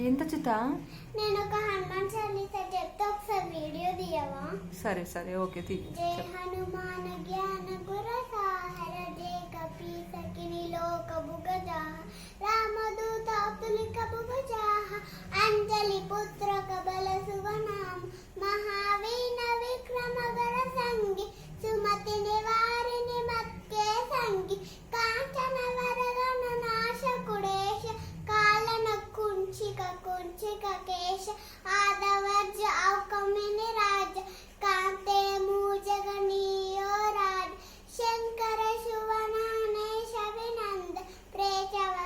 ఎంత చిత నేను ఒక హనుమాన్ చాలీసా చెప్తే ఒకసారి వీడియో తీయవా? సరే సరే ఓకే తీ. జై హనుమాన్ జ్ఞాన గుర సాహర జై కపి సకిని లోక భుగజాహ రామదూత అతులిక భుజాహ అంజలి పుత్ర కబల సువనామ మహావీన విక్రమ గర సంగి సుమతి నివారిణి మత్కే సంగి కాంచన వరగణ నాశకుడేశ కాలన కుంచిక కేశ ఆదవర్జ ఔకమిని రాజ కాంతే మూజగనీయో రాజ శంకర శువనానేశ వినంద ప్రేచవ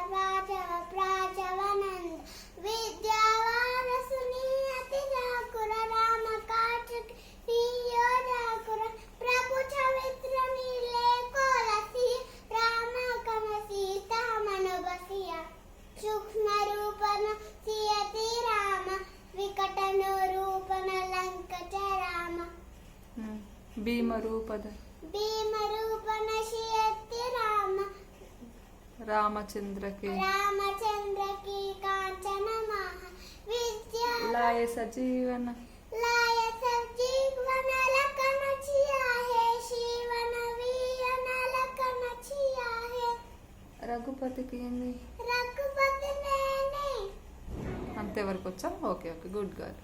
ప్రాచవనంద విద్యావారసుని అతి జాకుర రామ కాచుకి నీయో జాకుర ప్రభు చవిత్ర నీలే కోలసి రామ కమ సీతా మనబసియ సూక్ష్మ రూపన సియతి రామ వికటను రూపన లంక రామ భీమ రూపద సియతి రామ రామచంద్రకి కాంచన మహ విద్యా లాయ సజీవన లకన చియా హే శివన వియన లకన చియా హే రఘుపతికి ఏంది రఘుపతి నేనే అంతవరకు వచ్చా. Okay okay good girl.